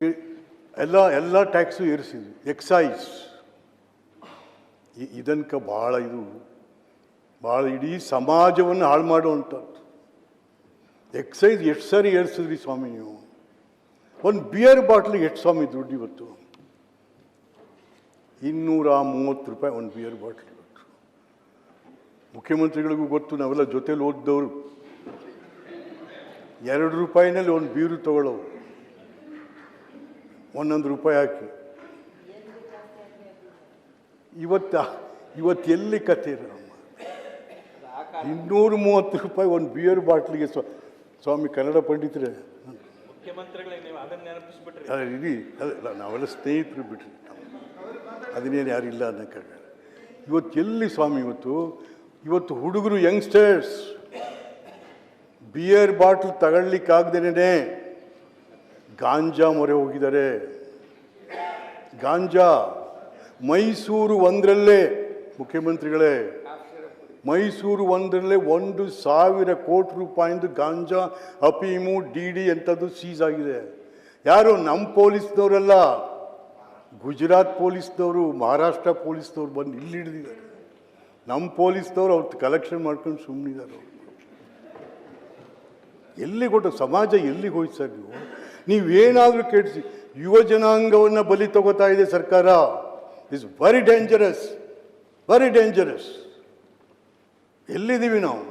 ಎಲ್ಲ tax ಏರಿಸಿದ್ವಿ. Exercise ಇದನ್ಕ ಭಾಳ ಇಡೀ ಸಮಾಜವನ್ನು ಹಾಳು ಮಾಡುವಂಥದ್ದು. ಎಕ್ಸೈಸ್ ಎಷ್ಟು ಸಾರಿ ಏರಿಸಿದ್ರಿ ಸ್ವಾಮಿ ನೀವು? ಒಂದು ಬಿಯರ್ ಬಾಟ್ಲಿಗೆ ಎಷ್ಟು ಸ್ವಾಮಿ ದುಡ್ಡು ಇವತ್ತು? 230 ರೂಪಾಯಿ ಒಂದು ಬಿಯರ್ ಬಾಟ್ಲಿ ಇವತ್ತು. ಮುಖ್ಯಮಂತ್ರಿಗಳಿಗೂ ಗೊತ್ತು, ನಾವೆಲ್ಲ ಜೊತೆಲಿ ಓದಿದವರು. 2 ರೂಪಾಯಿನಲ್ಲಿ ಒಂದು ಬೀರು ತಗೊಳ್ಳೋರು, 1 ರೂಪಾಯಿ ಹಾಕಿ. ಇವತ್ತು ಎಲ್ಲಿ ಕತೆ ಇರಮ್ಮ? 230 ರೂಪಾಯಿ ಒಂದು ಬಿಯರ್ ಬಾಟ್ಲಿಗೆ. ಸ್ವಾಮಿ ಕನ್ನಡ ಪಂಡಿತರೇ, ಇಡೀ ನಾವೆಲ್ಲ ಸ್ನೇಹಿತರು ಬಿಟ್ರಿ, ಅದನ್ನೇನು ಯಾರಿಲ್ಲ ಅನ್ನೋಕ್ಕಾಗಲ್ಲ. ಇವತ್ತು ಎಲ್ಲಿ ಸ್ವಾಮಿ? ಇವತ್ತು ಹುಡುಗರು, ಯಂಗ್ಸ್ಟರ್ಸ್ ಬಿಯರ್ ಬಾಟ್ಲ್ ತಗೊಳ್ಲಿಕ್ಕಾಗ್ದೇನೆ ಗಾಂಜಾ ಮೊರೆ ಹೋಗಿದ್ದಾರೆ. ಗಾಂಜಾ ಮೈಸೂರು ಒಂದರಲ್ಲೇ, ಮುಖ್ಯಮಂತ್ರಿಗಳೇ, ಮೈಸೂರು ಒಂದರಲ್ಲೇ 1,000 ಕೋಟಿ ರೂಪಾಯಿಂದು ಗಾಂಜಾ, ಅಫೀಮು, ಡಿಡಿ ಎಂಥದ್ದು ಸೀಸ್ ಆಗಿದೆ. ಯಾರು? ನಮ್ಮ ಪೊಲೀಸ್ನವರಲ್ಲ, ಗುಜರಾತ್ ಪೊಲೀಸ್ನವರು, ಮಹಾರಾಷ್ಟ್ರ ಪೊಲೀಸ್ನವ್ರು ಬಂದು ಇಲ್ಲಿ ಹಿಡಿದಿದ್ದಾರೆ. ನಮ್ಮ ಪೊಲೀಸ್ನವ್ರು ಅವ್ರು ಕಲೆಕ್ಷನ್ ಮಾಡ್ಕೊಂಡು ಸುಮ್ಮನಿದ್ದಾರೆ. ಎಲ್ಲಿ ಕೊಟ್ಟು ಸಮಾಜ ಎಲ್ಲಿಗೆ ಹೋಯ್ತು ಸರ್? ನೀವೇನಾದರೂ ಕೆಡಿಸಿ ಯುವ ಜನಾಂಗವನ್ನು ಬಲಿ ತಗೋತಾ ಇದೆ ಸರ್ಕಾರ. Is very dangerous, very dangerous. ಎಲ್ಲಿದ್ದೀವಿ ನಾವು?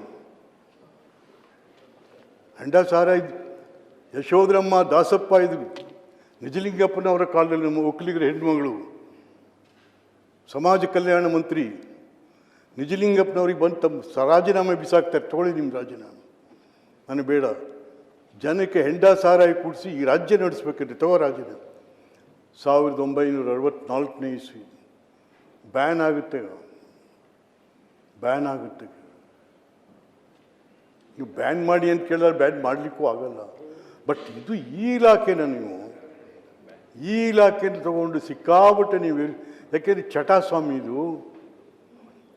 ಹೆಂಡಸಾರ ಯಶೋಧರಮ್ಮ, ದಾಸಪ್ಪ ಇದ್ರು, ನಿಜಲಿಂಗಪ್ಪನವರ ಕಾಲದಲ್ಲಿ ನಮ್ಮ ಒಕ್ಕಲಿಗರ ಹೆಣ್ಮಗಳು, ಸಮಾಜ ಕಲ್ಯಾಣ ಮಂತ್ರಿ ನಿಜಲಿಂಗಪ್ಪನವ್ರಿಗೆ ಬಂದು ತಮ್ಮ ರಾಜೀನಾಮೆ ಬಿಸಾಕ್ತಾರೆ. ತಗೊಳ್ಳಿ ನಿಮ್ಮ ರಾಜೀನಾಮೆ, ನನಗೆ ಬೇಡ. ಜನಕ್ಕೆ ಹೆಂಡ ಸಾರಾಯಿ ಕೂಡಿಸಿ ಈ ರಾಜ್ಯ ನಡೆಸ್ಬೇಕಂದ್ರೆ ತಗೋ ರಾಜೀನಾಮೆ. 1964ನೇ ಇಸ್ವಿ ಬ್ಯಾನ್ ಆಗುತ್ತೆ. ನೀವು ಬ್ಯಾನ್ ಮಾಡಿ ಅಂತ ಕೇಳಿದ್ರೆ ಬ್ಯಾನ್ ಮಾಡಲಿಕ್ಕೂ ಆಗಲ್ಲ. ಬಟ್ ಇದು ಈ ಇಲಾಖೆನ ನೀವು ಈ ಇಲಾಖೆನ ತಗೊಂಡು ಸಿಕ್ಕಾಬಿಟ್ಟೆ ನೀವು. ಯಾಕೆಂದರೆ ಚಟ ಸ್ವಾಮಿ, ಇದು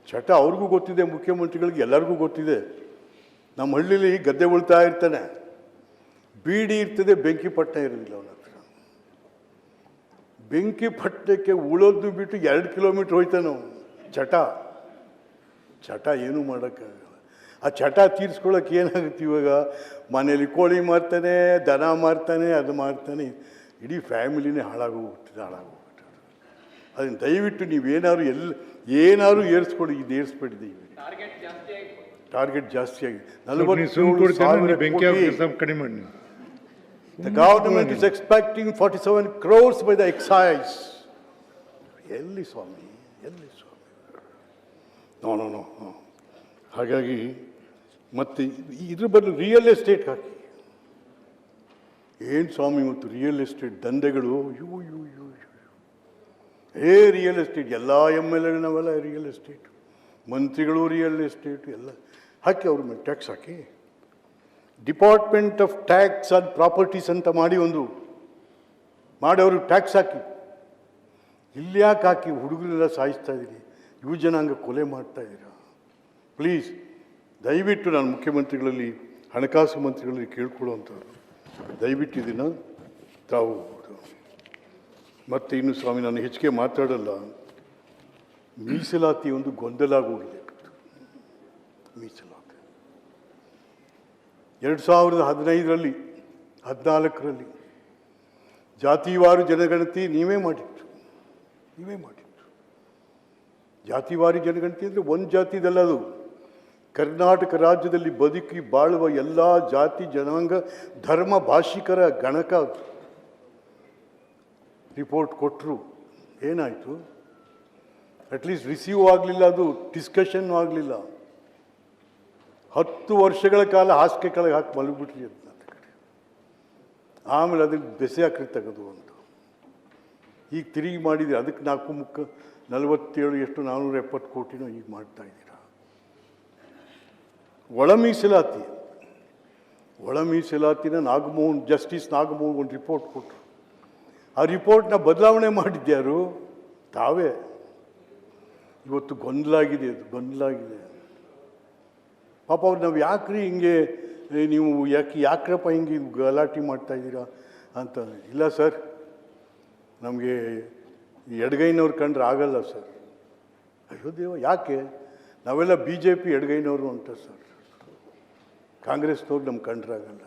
ಚಟ. ಅವ್ರಿಗೂ ಗೊತ್ತಿದೆ, ಮುಖ್ಯಮಂತ್ರಿಗಳಿಗೆ ಎಲ್ಲರಿಗೂ ಗೊತ್ತಿದೆ. ನಮ್ಮ ಹಳ್ಳಿಲಿ ಗದ್ದೆ ಉಳ್ತಾ ಇರ್ತಾನೆ, ಬೀಡಿ ಇರ್ತದೆ, ಬೆಂಕಿ ಪಟ್ಟಣ ಇರೋದಿಲ್ಲ ಅವನ ಹತ್ರ. ಬೆಂಕಿ ಪಟ್ಟಣಕ್ಕೆ ಉಳೋದು ಬಿಟ್ಟು 2 ಕಿಲೋಮೀಟ್ರ್ ಹೋಯ್ತಾನೆ ಅವನು. ಚಟ ಏನೂ ಮಾಡೋಕ್ಕಾಗಲ್ಲ. ಆ ಚಟ ತೀರಿಸ್ಕೊಳ್ಳೋಕೆ ಏನಾಗುತ್ತೆ ಇವಾಗ? ಮನೇಲಿ ಕೋಳಿ ಮಾರ್ತಾನೆ, ದನ ಮಾರ್ತಾನೆ, ಅದು ಮಾರ್ತಾನೆ, ಇಡೀ ಫ್ಯಾಮಿಲಿನೇ ಹಾಳಾಗೋಗ್ಬಿಟ್ಟಿದೆ. ಅದನ್ನು ದಯವಿಟ್ಟು ನೀವೇನಾದ್ರು ಏನಾದ್ರು ಏರಿಸ್ಕೊಡಿ, ಇದು ಏರಿಸ್ಬಿಟ್ಟಿದೆ. ಟಾರ್ಗೆಟ್ ಜಾಸ್ತಿ ಆಗಿದೆ. 47,000 ಕಡಿಮೆ ಮಾಡಿ. The government is expecting 47 crores by the excise. ಎಲ್ಲಿ ಸ್ವಾಮಿ? ನೋ. ಹಾಗಾಗಿ ಮತ್ತೆ ಇದ್ರ ಬದಲು ರಿಯಲ್ ಎಸ್ಟೇಟ್ ಹಾಕಿ. ಏನು ಸ್ವಾಮಿ ಇವತ್ತು ರಿಯಲ್ ಎಸ್ಟೇಟ್ ದಂಧೆಗಳು? ರಿಯಲ್ ಎಸ್ಟೇಟ್ ಎಲ್ಲ MLA ನಾವೆಲ್ಲ ರಿಯಲ್ ಎಸ್ಟೇಟ್, ಮಂತ್ರಿಗಳು ರಿಯಲ್ ಎಸ್ಟೇಟ್ ಎಲ್ಲ ಹಾಕಿ ಅವ್ರ ಮೇಲೆ tax hockey. Department of tax and properties ಅಂತ ಮಾಡಿ ಅವ್ರಿಗೆ ಟ್ಯಾಕ್ಸ್ ಹಾಕಿ. ಇಲ್ಲಿ ಯಾಕೆ ಹಾಕಿ? ಹುಡುಗರೆಲ್ಲ ಸಾಯಿಸ್ತಾ ಇದ್ದೀರಿ, ಯುವ ಜನಾಂಗ ಕೊಲೆ ಮಾಡ್ತಾ ಇದ್ದೀರಾ. ಪ್ಲೀಸ್ ದಯವಿಟ್ಟು ನಾನು ಮುಖ್ಯಮಂತ್ರಿಗಳಲ್ಲಿ, ಹಣಕಾಸು ಮಂತ್ರಿಗಳಲ್ಲಿ ಕೇಳ್ಕೊಳ್ಳುವಂಥದ್ದು, ದಯವಿಟ್ಟು ಇದನ್ನು ತಾವು. ಮತ್ತು ಇನ್ನು ಸ್ವಾಮಿ, ನಾನು ಹೆಚ್ಚಿಗೆ ಮಾತಾಡಲ್ಲ. ಮೀಸಲಾತಿ ಒಂದು ಗೊಂದಲ ಆಗೋಗಿದೆ. ಮೀಸಲಾತಿ 2015ರಲ್ಲಿ 14ರಲ್ಲಿ ಜಾತಿವಾರು ಜನಗಣತಿ ನೀವೇ ಮಾಡಿತ್ತು. ಜಾತಿವಾರಿ ಜನಗಣತಿ ಅಂದರೆ ಒಂದು ಜಾತಿದಲ್ಲ, ಅದು ಕರ್ನಾಟಕ ರಾಜ್ಯದಲ್ಲಿ ಬದುಕಿ ಬಾಳುವ ಎಲ್ಲ ಜಾತಿ ಜನಾಂಗ ಧರ್ಮ ಭಾಷಿಕರ ಗಣಕ. ರಿಪೋರ್ಟ್ ಕೊಟ್ಟರು, ಏನಾಯಿತು? ಅಟ್ಲೀಸ್ಟ್ ರಿಸೀವ್ ಆಗಲಿಲ್ಲ, ಅದು ಡಿಸ್ಕಷನ್ ಆಗಲಿಲ್ಲ. 10 ವರ್ಷಗಳ ಕಾಲ ಹಾಸಿಗೆ ಕೆಳಗೆ ಹಾಕಿ ಮಲಗಿಬಿಟ್ರಿ ಅಂತ ಕಡೆ. ಆಮೇಲೆ ಅದಕ್ಕೆ ಬೆಸೆ ಹಾಕಿ ತೆಗೆದು ಅಂತ ಈಗ ತಿರುಗಿ ಮಾಡಿದರೆ ಅದಕ್ಕೆ 47 ಎಷ್ಟು 470 ಕೋಟಿನೋ ಈಗ ಮಾಡ್ತಾ ಇದ್ದೀರಾ. ಒಳ ಮೀಸಲಾತಿನ ಜಸ್ಟಿಸ್ ನಾಗಮೋಹನ್ ಒಂದು ರಿಪೋರ್ಟ್ ಕೊಟ್ಟರು. ಆ ರಿಪೋರ್ಟ್ನ ಬದಲಾವಣೆ ಮಾಡಿದ್ಯಾರು? ತಾವೇ. ಇವತ್ತು ಗೊಂದಲಾಗಿದೆ. ಪಾಪ ಅವ್ರು ನಾವು ಯಾಕ್ರಿ ಹಿಂಗೆ ನೀವು ಯಾಕ್ರಪ್ಪ ಹಿಂಗೆ ಗಲಾಟೆ ಮಾಡ್ತಾಯಿದ್ದೀರಾ ಅಂತ. ಇಲ್ಲ ಸರ್, ನಮಗೆ ಎಡಗೈನವ್ರು ಕಂಡ್ರೆ ಆಗಲ್ಲ ಸರ್. ಅಯ್ಯೋ ದೇವ, ಯಾಕೆ ನಾವೆಲ್ಲ BJP ಎಡಗೈನವರು ಅಂತ ಸರ್. ಕಾಂಗ್ರೆಸ್ನವ್ರು ನಮ್ಗೆ ಕಂಡ್ರಾಗಲ್ಲ.